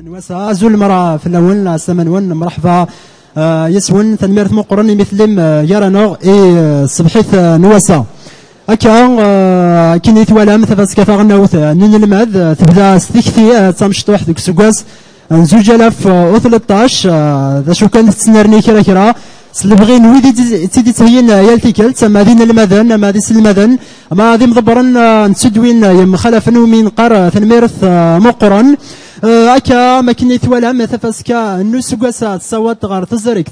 نواسا زول مرة في الأول سمنون مرحبا يسون تنميرت مقرن مثلم يرانو صبحيت نواسا هكا كنيت ولا مثل كثغناوت نون الماد تبدا ستيكتي تمشطوح ديك سكواس 2013 ذا شو كانت تسنرني كرا سلبغين ويدي تيدي تهين يالتيكل تما دين المذن ما ديس المذن ما دي مضبرن نسدوين يم خلفن ومن قر تنميرث مقرن هكا ما كنيت ولا ما تفاسكا نسكواسا تصوت غير تزرك 9/4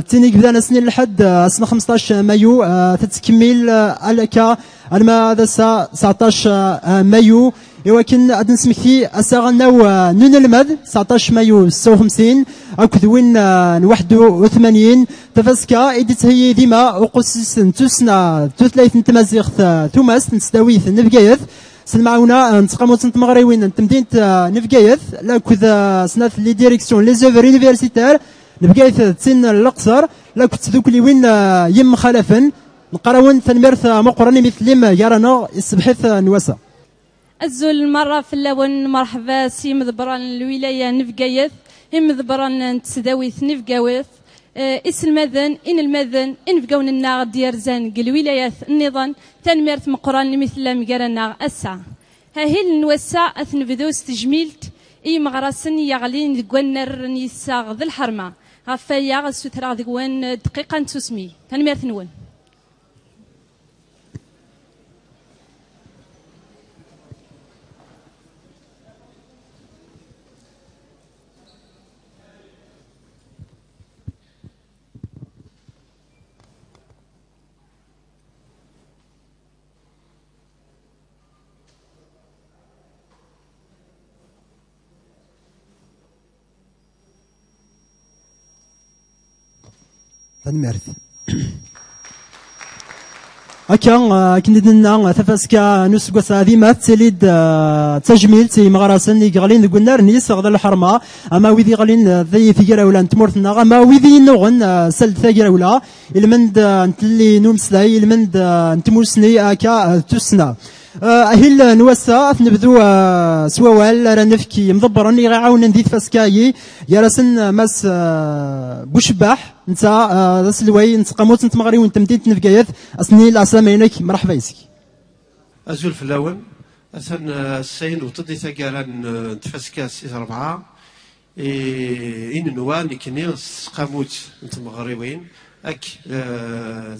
تيني بدانا سنين لحد سنه 15 مايو تتكمل الكا الما هذا 19 مايو ولكن غادي نسمكتي اساغناو نون المد 19 مايو 56 اكد وين 81 تفاسكا ايديت هي ديما وقسس تسنا تثلاث تمازيغ توماس نستويث نبقايث سلمعونا نتقامو تمغريوين مدينة نفقايث لا كذا سنات لي ديريكسيون لي زوفر يونيفرسيتير نفقايث تسن الاقصر لا كنت ذوكلي وين يم خلفن نقراون تنميرث مقرن مثلم يرانا السبحيث نواسا الزول مرة في اللون مرحبا سي مذبران الولاية نفقايث هم مذبران تسداويث نفقاويث اسم المذن إن المذن إن بقون الناغ ديار زان قل ولايات النظام تنميرت مقران مثل مقرنا الساعة هاهل نوسع أثن فيدوس تجميلت إي مغرسن يغلين دقوانر نيساغ ذي الحرمة غفايا غسوتراغ دقوان دقيقة تسمي تنميرت نون تنميرث هكا كندنا تفاسكا نسقس هذه ما تليد تجميل تي مغرسن يغلين قلنا نيس غدا الحرمه اما ويدي غلين ذي ثقيره ولا نتمرثنا اما ويدي نوغن سل ثقيره ولا المند نتلي نومسلاي المند نتموسني هكا تسنا أهل نوسا نبذو سوال رنفكي مضبرا يعاون نديت فاسكاي يرسن ماس بوشباح نتا ذا سلوي نتقاموت نتمغري وانت مدينة نفقايث أسني العسامينك مرحبا يسك أزول في الأول أثن السين وتضي ثقالان تفاسكا 6/4 إن نوان كني قاموت نتمغريوين أك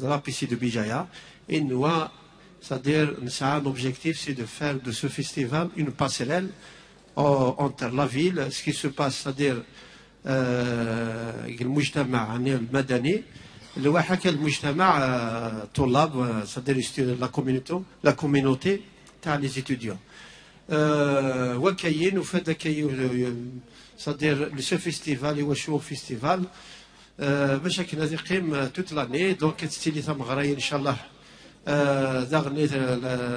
لابيسي دو بيجايا إن نوا c'est-à-dire, un objectif, c'est de faire de ce festival une passerelle entre la ville, ce qui se passe, c'est-à-dire, المجتمع المدني اللي هو حكى المجتمع طلاب c'est-à-dire la communauté تاع les étudiants وكاين وفدا كاين c'est-à-dire ce festival هو شو فيستيفال باش كنا يقيم توت لاني دونك تستيلي ثم غراي ان شاء الله داغني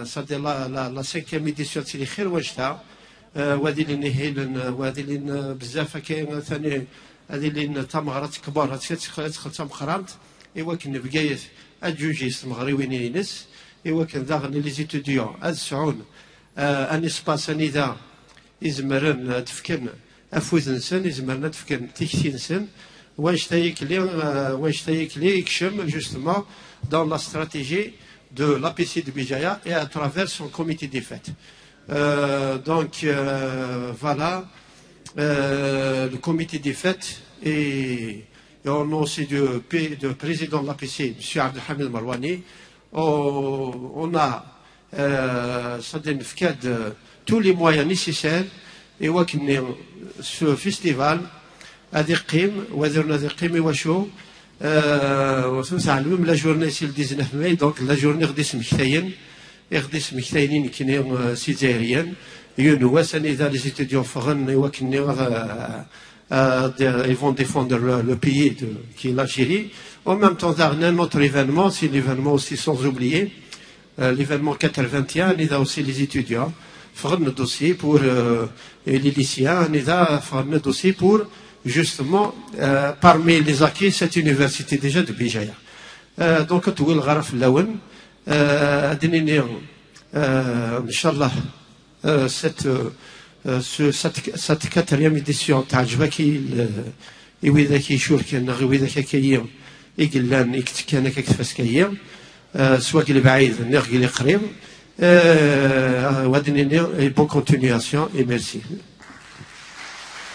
صدي لا 5 ايديسيون تسيلي خير واجتها وهذه اللي نهيل وهذه اللي بزاف كاين ثاني هذه اللي تمغرات كبار تدخل تمغرات ايوا كنا بقايث الجوجيس المغربيين ينس ايوا كان داغني لي زيتوديون السعون ان اسباس انذا يزمرن تفكن افوز نسن يزمرن تفكن تيكتي نسن واش تايك لي يكشم جوستومون dans la stratégie de l'APC de Bijaya et à travers son comité des fêtes. Voilà, le comité des fêtes et au nom aussi du président de l'APC, M. Abdelhamid Marwani, on a tous les moyens nécessaires et ce festival a des crimes, ou a des crimes وسنسعلم لا جورني سي 19 ماي دونك لا جورني غدي سمكتاين غدي سمكتاينين كني سيزيريان يونوا سنيدا لي ستوديون فغن وكني ils vont défendre le pays qui est l'Algérie. En même temps, un autre événement, c'est l'événement aussi sans oublier, l'événement 81, il y a aussi les étudiants, font un dossier pour les lycéens, il y a un dossier pour justement, parmi les acquis, cette université déjà de Bijaya. Donc, tout le Gharaf Lawen, Inch'Allah, cette cette quatrième édition تعجبك وإذا كيشوف كان وإذا كيم يقلان يكتكان كيكتفاس كيم سواء اللي بعيد نرجع اللي قريب وادني بون كونتينياسيون اي ميرسي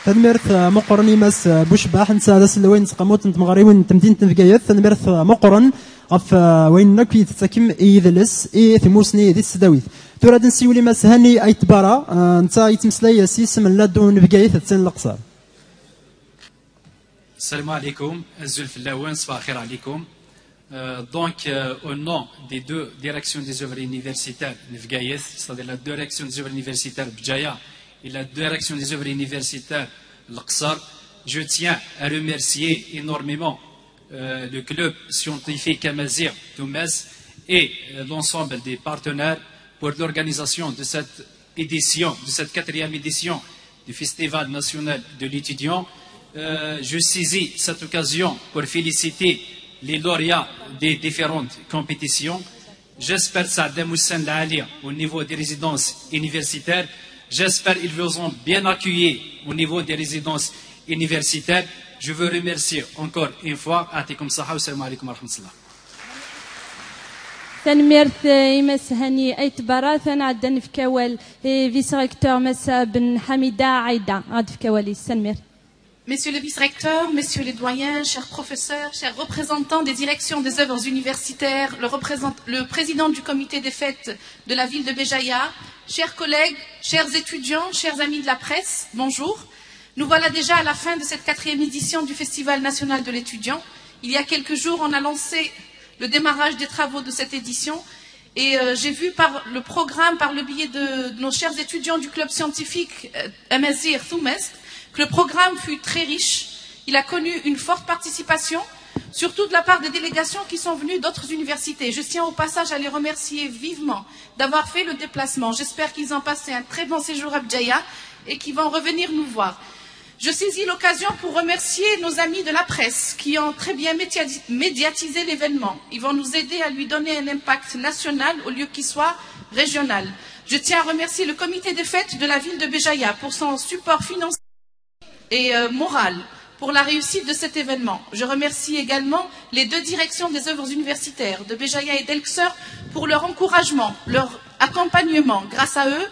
تنمرت مقرن ماس بوشباح نسا هذا سلوين تقاموت مغربين تمدين تنفقايات تنمرت مقرن غف وين نكي تتسكم يدلس ثموسني ذي السداويت تراد نسيولي ماس هاني اي تبارا نتا يتمسلاي سيس من لادو نفقايات تسن الاقصار. السلام عليكم الزلف اللاوان صباح الخير عليكم. Donc, au nom des deux directions des œuvres universitaires Nefgaïeth, c'est-à-dire la direction des œuvres universitaires Bjaya et la direction des œuvres universitaires L'Aqsar, je tiens à remercier énormément le club scientifique Amazir Toumez et l'ensemble des partenaires pour l'organisation de cette édition, de cette quatrième édition du Festival national de l'étudiant. Je saisis cette occasion pour féliciter les lauréats des différentes compétitions. J'espère ça Moussen Laalia au niveau des résidences universitaires. J'espère qu'ils vous ont bien accueillis au niveau des résidences universitaires. Je veux remercier encore une fois. Atikum saha wa salam alaikum wa rahmatullah. تنميرت يمس هني أي تبارا ثنا عدن في كوال فيس ريكتور مسا بن حميدة عايدة عاد في كوالي تنمير. Messieurs les vice-recteurs, messieurs les doyens, chers professeurs, chers représentants des directions des œuvres universitaires, le président du comité des fêtes de la ville de Béjaïa, chers collègues, chers étudiants, chers amis de la presse, bonjour. Nous voilà déjà à la fin de cette quatrième édition du Festival national de l'étudiant. Il y a quelques jours, on a lancé le démarrage des travaux de cette édition et j'ai vu par le programme, par le biais de nos chers étudiants du club scientifique Amazir Toumez, que le programme fut très riche. Il a connu une forte participation, surtout de la part des délégations qui sont venues d'autres universités. Je tiens au passage à les remercier vivement d'avoir fait le déplacement. J'espère qu'ils ont passé un très bon séjour à Bjaya et qu'ils vont revenir nous voir. Je saisis l'occasion pour remercier nos amis de la presse qui ont très bien médiatisé l'événement. Ils vont nous aider à lui donner un impact national au lieu qu'il soit régional. Je tiens à remercier le comité des fêtes de la ville de Béjaïa pour son support financier et moral pour la réussite de cet événement. Je remercie également les deux directions des œuvres universitaires de Béjaïa et d'Elkseur pour leur encouragement, leur accompagnement. Grâce à eux,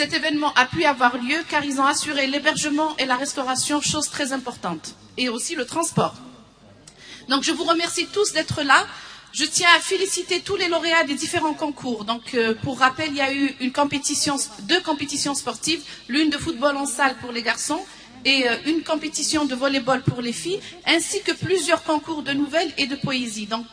cet événement a pu avoir lieu car ils ont assuré l'hébergement et la restauration, chose très importante, et aussi le transport. Donc je vous remercie tous d'être là. Je tiens à féliciter tous les lauréats des différents concours. Donc pour rappel, il y a eu deux compétitions sportives, l'une de football en salle pour les garçons et une compétition de volleyball pour les filles, ainsi que plusieurs concours de nouvelles et de poésie. Donc,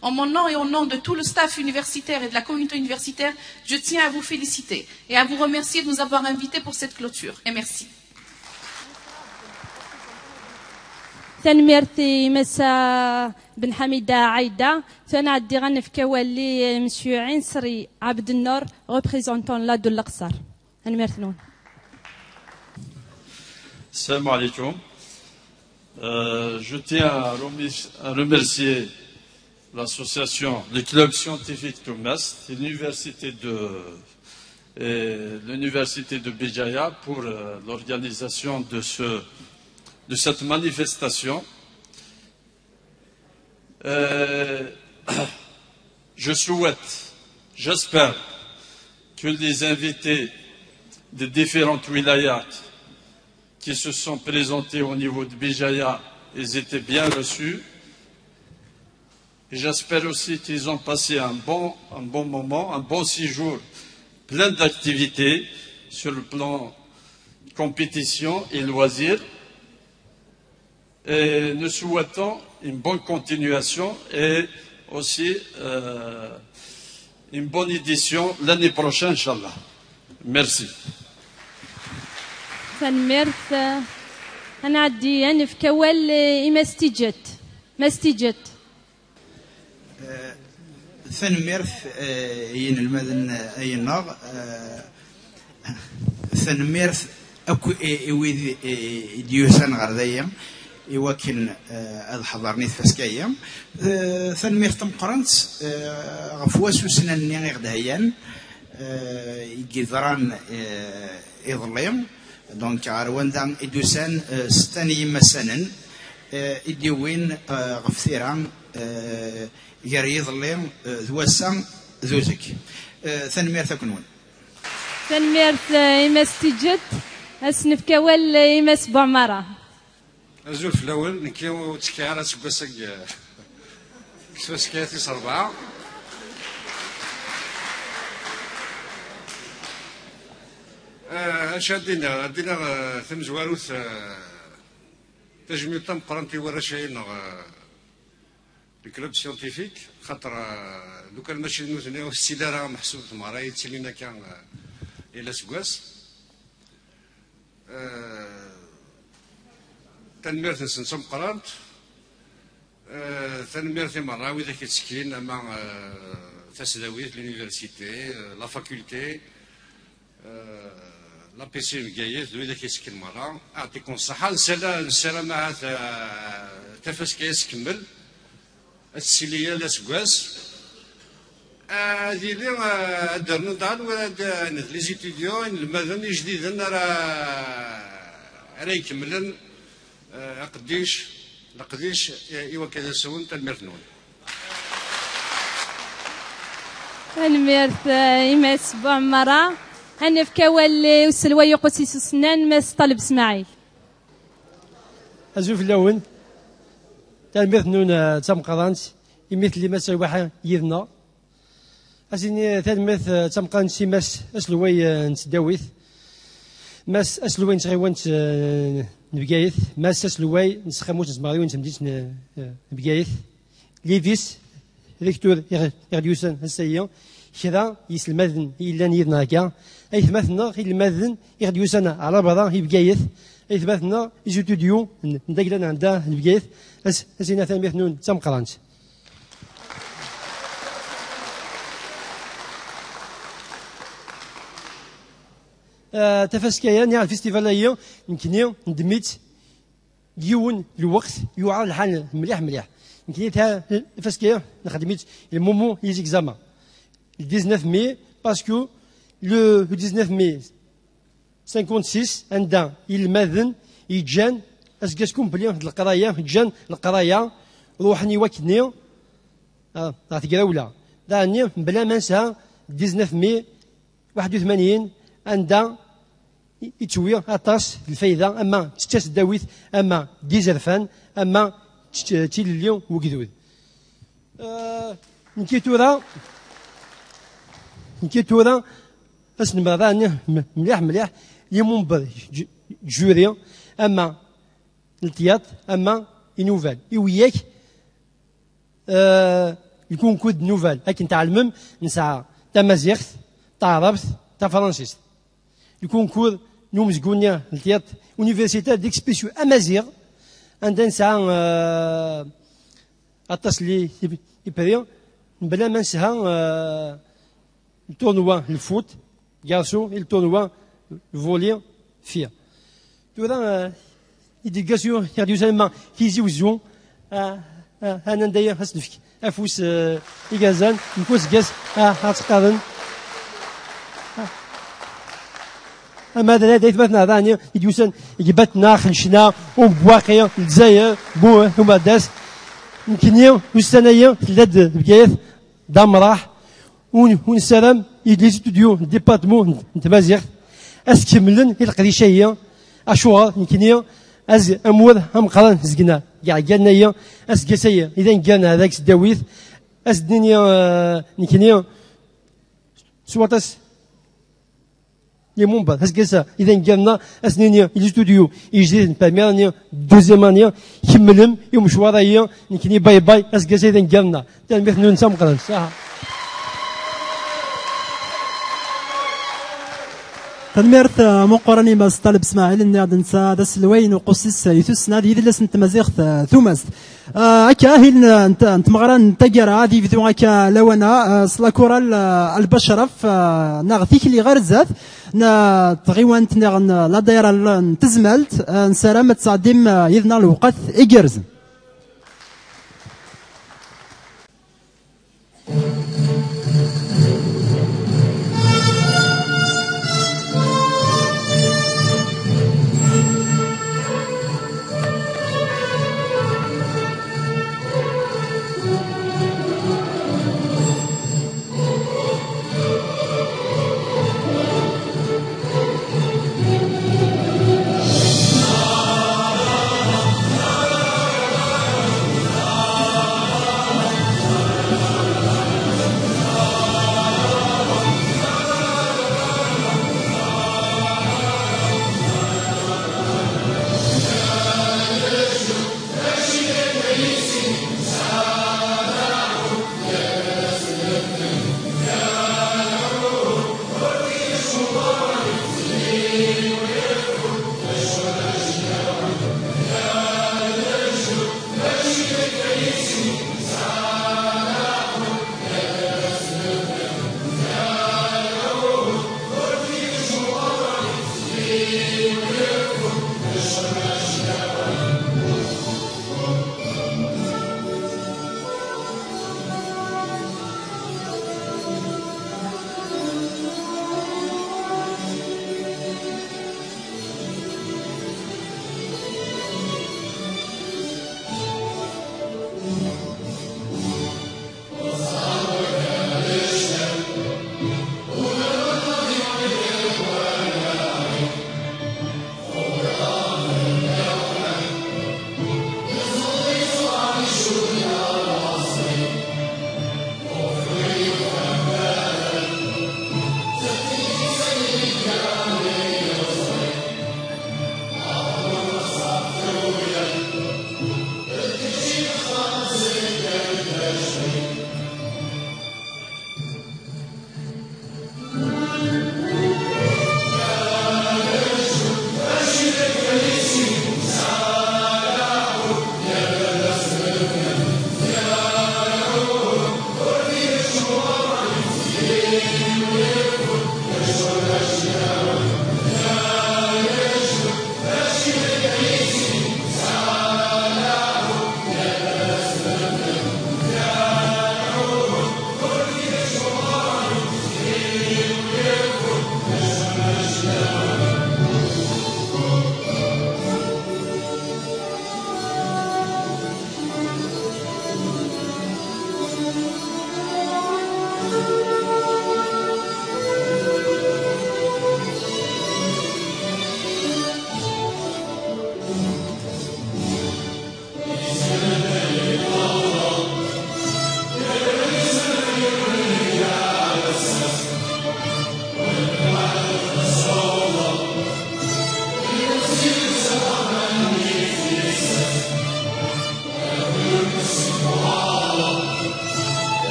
en mon nom et au nom de tout le staff universitaire et de la communauté universitaire, je tiens à vous féliciter et à vous remercier de nous avoir invités pour cette clôture. Et merci. تنميرتي مسا بن حميدة عايدة ثنا عدي غنف كوالي مسيو عنصري عبد النور représentant la de l'Aqsar. تنميرتنون. Salam alaikum. Je tiens à remercier l'association, le club scientifique Toumez et l'université de Béjaïa pour l'organisation de cette manifestation. Je souhaite, j'espère que les invités des différentes wilayats qui se sont présentés au niveau de Béjaïa, ils étaient bien reçus. Et j'espère aussi qu'ils ont passé un bon moment, un bon séjour, plein d'activités sur le plan compétition et loisirs. Et nous souhaitons une bonne continuation et aussi une bonne édition l'année prochaine, Inch'Allah. Merci. تنميرت أنا عدي أنا في كوال ما استجت ثنميرت ين المدن أي النار ثنميرت أكو إيويد ديوسان غردية يوكن الحضارني فسكية ثنميرت مقرنت غفواس وسنان غدهيان يجدران إضليم دونك عروان ذا إدوسان ستاني مسنن إديوين غفثيران يريض الليم ذوسان ذوزك ثنمير ثكنون تنمير إماس تجد أسنف كوال إماس بعمرة أزول في الأول نكيو تسكيارة سباسك سباسكياتي صربعة اش عندنا ثمزواروث تجميع تم قرنتي ورا شاينا الكلوب سيونتيفيك خاطر لو كان ماشي نوثني السيلاره محسوب تمارا يتسلينا كان الى سكواس تنميرت نسنسم قرنت تنميرت مرة وإذا كتسكين مع تسداويت لونيفرسيتي لا فاكولتي لا بي سي مكايث وإذا كيسكن مرة أعطيكم الصحة نسالا مع تفاسكيس كمل السيلية لا سكواس هذه اللي درنا دار ولا لي زيتيديون المدن جديدا راه يكملن قديش إيوا كذا سون تنمرتنون تنميرت إماس بعمرة أنا في كوال وسلوى يقصيس سنان ماس طلب إسماعيل أزوف اللون تنميرت نون تم قرانت يمثل لي ماس واحد يذنا أزيني تنميرت تم قرانت سي ماس أسلوي نتداويث ماس أسلوي نتغيوانت نبقايث ماس أسلوي نسخموت نسماريو نتمديت نبقايث ليفيس ريكتور يغديوسان السيئة كذا يسلمذن إلا نيدنا هكا أي ثمثنا المذن يغديوسان على بعضا يبقايث أي ثمثنا يزوديو ندقلنا عنده نبقايث أسينا ثاني مثنون تم قرانت تفاسكايا نيا الفيستيفال هي يمكن ندميت ديون الوقت يوعى الحال مليح يمكن تاع تفاسكايا نخدميت المومون لي زيكزامان 19 مي باسكو لو 19 مي 56 عندنا الماذن يجان اسكاس كومبلي واحد القرايه جان القرايه روحني وكني غاتقرا ولا داني بلا ما نسى 19 مي 81 عندها يتوي اطاس الفايده اما تتاس داويث اما ديزرفان اما تيليون وكذود نكيتورا اسنما راني مليح يمون جوري اما التيات اما ينوفال يوياك يكون كود نوفال لكن تعلمم نسعى تمازيغ تعربت تا فرنسيس يكون كود نومز كونيا التيات اونيفرسيتي ديكسبيسيو امازيغ عندنا نسعى اطاس لي يبريون بلا ما نسها التورنوا الفوت garçon et le tournoi volley فيها تورا إديكاسيو يرديوزان كيزي وزون أنا ندايا هسنفك أفوس إيجازان نكوس جاز هاتقارن أما هذا دايت مثنا ثانية يديوسان يجبتنا خلشنا وبواقية الجزائر بو هما داس يمكن وستانية لاد بكايث دامراح ونسلام يدلي ستوديو ديبارتمون نتمازيغ اسكملن القديشه هي اشوار يمكن از امور هم قران زقنا كاع قالنا هي اسكاسيه اذا قالنا هذاك الداويث اس الدنيا يمكن سواتس لي مونبا اسكاسا اذا قالنا اسنينيا الاستوديو يجي باميرني دوزيام انيا كملم يوم شواريا يمكن باي باي اسكاسا اذا قالنا تنبيث نون سام قران صح تنميرت مقرني ما طالب اسماعيل اني غادي نسى دا سلوين وقصيص يثوس نادي يدي لسنت مزيغت ثوماس هكا هي انت مغران تاكرا هذه فيديو هكا لوانا سلاكورا البشرف ناغثيك اللي غير زاد تغيوانت لا دايره نتزملت نسالم تصادم يذنا الوقت ايجرز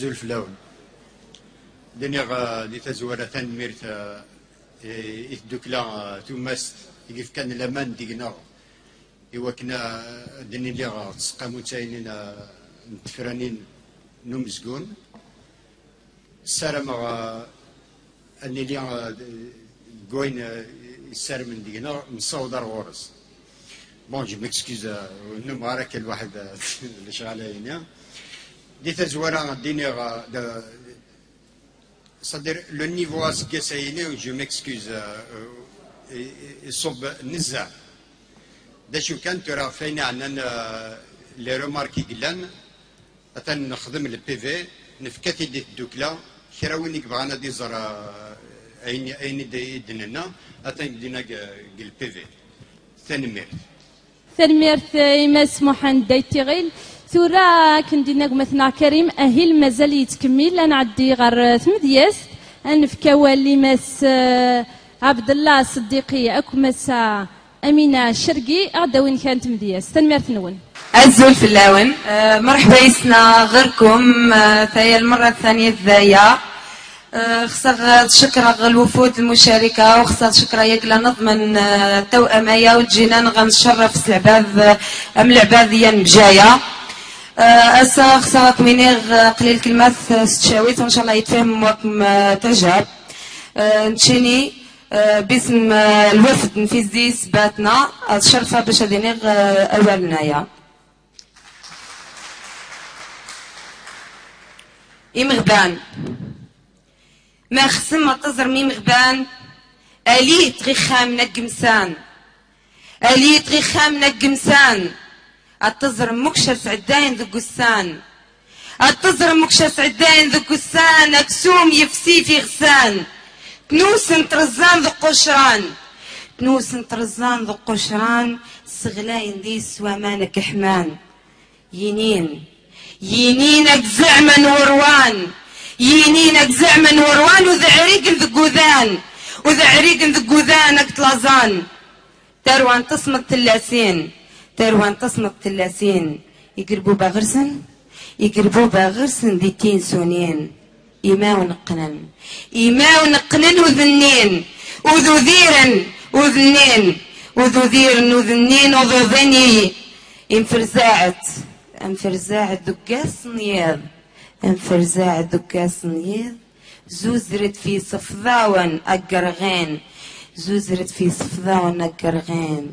زول فلاون دنيا دي تزورة ميرت إثدوكلا توماس يقف كان لمان ديقنا يوكنا دنيا اللي تسقامو تاينين متفرانين نمزقون السلام أني اللي قوين السلام من ديقنا مصودر غورس بون جو مكسكيز نوم غارك الواحد اللي شغال هنا دي تزورا دينيغ صدر لو نيفو اسكاسايني جو مكسكيز يصب نزع دا شو كان ترى فينا عندنا لي روماركي قلان اتن نخدم البي في نفكاتي دي الدوكلا كراوني بغانا دي زرا اين دي دننا اتن دينا البي في ثنميرت يمس محمد دايتيغيل ثورا كندينا مثنا كريم اهل مازال يتكمل انا عدي غير ثمدياس انفكاوالي مس عبد الله الصديقي اكو مسا امينه الشرقي غدا وين كانت مدياس تنميرت نون الزول في اللون مرحبا يسنا غيركم ثايا المره الثانيه ذايا خصها شكرا الوفود المشاركه وخصها شكرا ياكلا نضمن توأمايا وتجينا غنشرف العباد ام العباديه بجايه اسا خصها منير قليل كلمات ستشاويت وان شاء الله يتفهم وكم تجاب نتشيني باسم الوفد نفيزي سباتنا الشرفه باش هذيني اولنايا إمغبان ما خصم ما تزر مغبان اليت غي خام نقمسان اليت غي خام نقمسان التزر مكشة سعداين ذو قسان التزر مكشة سعداين ذو قسان اكسوم يفسي في غسان تنوسن ترزان ذو قشران تنوسن ترزان ذو قشران سغلاين دي سوامانك حمان ينينك زعمن وروان ينينك زعمن وروان وذعريق ذقوذان وذعريق ذقوذانك طلازان تروان تصمت تلاسين تروان تصمت تلاسين يقربوا باغرسن ديتين سونين إماو نقنن وذنين وذو ذيرن وذنين وذو ذيرن وذنين وذو ذني انفرزاعت دكاس نياض انفرزاعت دكاس نياض زوزرت في صفضاون أقرغين زوزرت في صفضاون أقرغين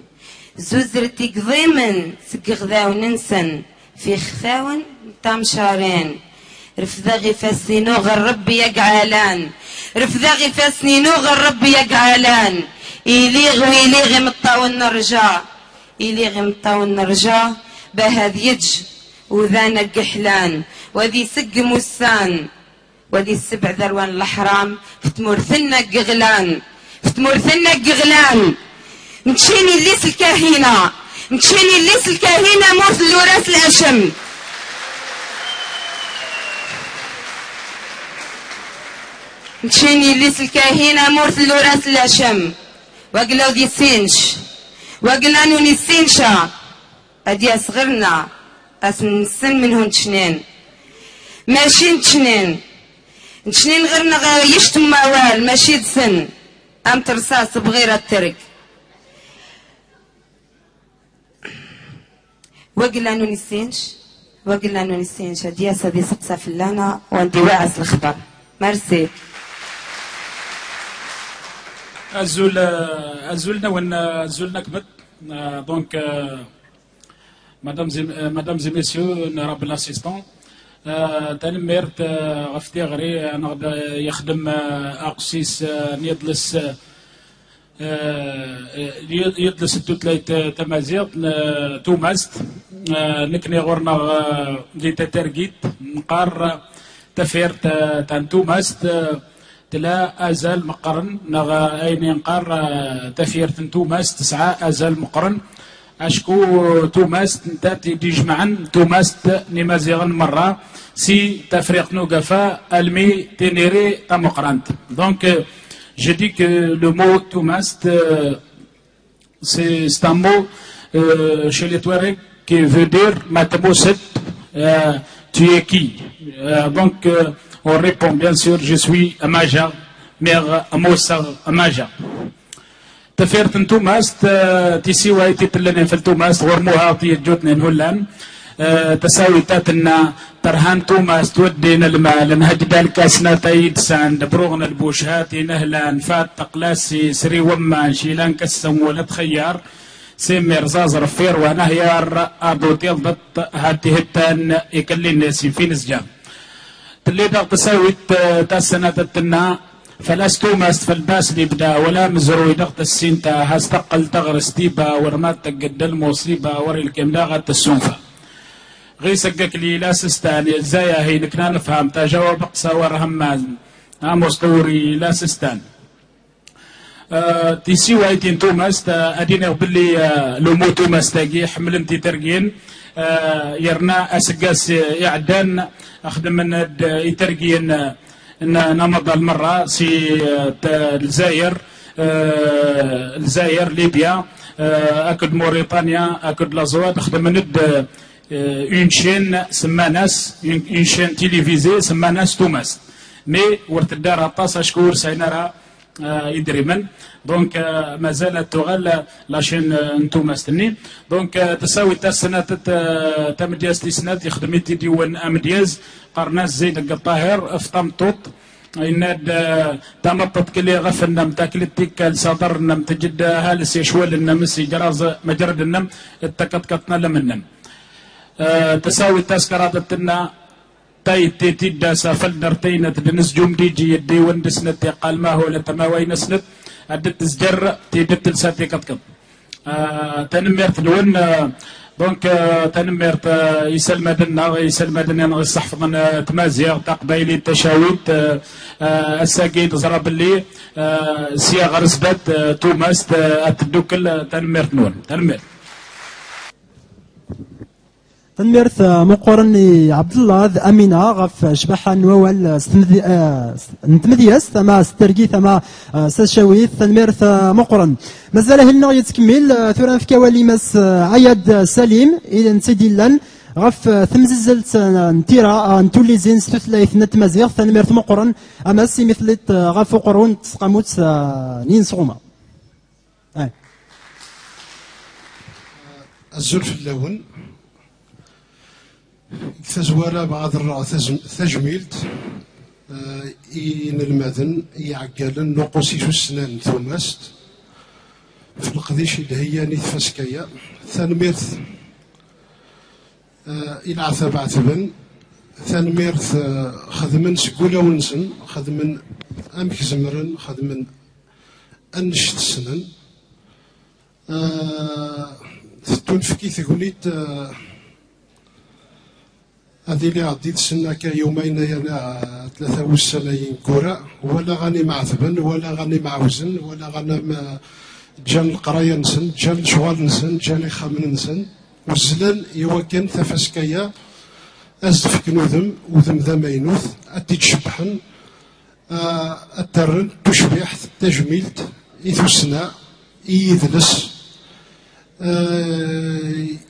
زوزرت يقضيمن سقغذاون ننسن في خفاون تامشارين رفضاغي فاسنينو غالرب يقعالان رفضاغي فاسنينو غالرب يقعالان إليغ مطاون نرجع إليغ مطاون نرجع بهذ يج وذانا قحلان وذي سق موسان وذي السبع ذروان الحرام فتمورثنا قغلان نتشيني الليس الكاهنة نتشيني الليس الكاهنة مورث الوراث الأشم. نتشيني الليس الكاهنة مورث الوراث الأشم. وقلاو دي سينش وقلنا نوني سينشا أدي أصغرنا أسنسن منهن تشنين ماشي نتشنين غيرنا يشتم موال ماشي دسن أم ترصاص بغير الترك. وقلنا نوني سينش أدي أسدي سقسا فلانا وندي واعس الخبر. ميرسي. azulna كبت donc mesdames et messieurs honorable assistant تنمرت غفتي غري انا يخدم اقسيس يدلس التوتليت تمازيغ توماست نكني غورنا دي تترقيت نقار تفيرت تان توماست تلا أزال مقرن نغا أين ينقر تفيرت توماس 9 أزال مقرن أشكو توماس نتاتي ديجمعن توماس نمازيغن مرة سي تفريق نوقفا المي تنيري تمقرنت. دونك je dis que le mot توماس c'est un mot chez les Touaregs qui veut dire Matmoset, tu es qui? Donc on répond bien sûr, je suis Amaja, mère Amoussa Amaja. تفيرت توماس تيسي وايتي تلنين في التوماس غرموها تيجوتني هولان تساوي تاتنا ترهان توماس تودينا المال نهج دالك اسنا تايد ساند بروغنا البوشهات نهلان فات تقلاسي سري ومان شيلان كسم ولا تخيار سيمير زازر فير ونهيار ابو تيضت هاتي هتان يكلي الناس في نسجام تليدا تساوي تاسنا تتنا فلاس توماس فالباس اللي بدا ولا مزروي ضغط السينتا هاستقل تغرس تيبا ورمات تقدل مصيبه وري الكمداغه السنفه غي سقك لي لا سستان الزايا هي نكنا نفهم تجاوب اقصى ورهماز مستوري لا سستان تيسي وايتين توماس ادينا باللي لومو توماس تاقي حمل انتي ترقين يرنا اسقاس يعدان اخدم من يترقين نمضى المرة سي الجزائر ليبيا اكد موريتانيا اكد لازوات اخدم ند اون شين سماناس اون شين تيليفيزي سماناس توماس مي ورت الدار طاسه شكور سينرا يدري من دونك ما زالت تغلى لاشين توماس تني دونك تساوي تا السنه تمدياز تي سنات يخدم ديوان امدياز قرناس زيد الطاهر في طمطوط إناد تمطط كلي غفلنا متاكلتك الصدر نم تجد هالس يشوال النمس جراز مجرد النم اتكتكتنا لمنم تساوي التذكرات التنا تاي تيدا سافل درتين تدنس جوم ديجي يدي وندسنت قال ما هو لتماوي نسنت عدت تزجر تيدت لساتي كتكت تنميرت لون دونك تنميرت يسلم دنا نصح من تمازيغ تقبيلي التشاويت الساقيد زرب اللي سياغ رسبت توماس التدوكل تنميرت نون تنميرت مقرني عبد الله امينه غف شبح نوال نتمدياس ثما سترقي ثما سشاويت تنميرت مقرن مازال هلنا يتكمل ثوران في كوالي مس عياد سليم الى نسيدي لان غف ثمززلت نتيرا نتولي زين ستثلاث نتمازيغ تنميرت مقرن اماسي مثلت غف قرون تسقموت نين صومه الزلف اللون تزوارا بعض الرع تجميلت إن المدن يعقلن نقصي شو السنان ثماست في القديش اللي هي نتفاس كيا ثانميرث إلى عثب عثبن ثانميرث خدمن سقولا ونسن خدمن أمك زمرن خدمن أنشت السنن تنفكي ثقوليت هذه اللي عديت سنة كيومين ينا 3 سنين كورة ولا غني معثبن ولا غني معوزن ولا غني جان القرايه نسن جان الشغال نسن جان الخامن نسن وزلان يوكن تفسكيا ازف كنوذم وذم ذا مينوث اتي تشبحن الترن تشبيح تجميلت إثسنا إيذلس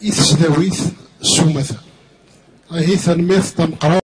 إثسداويث سومثا هي ثنميث تنقرا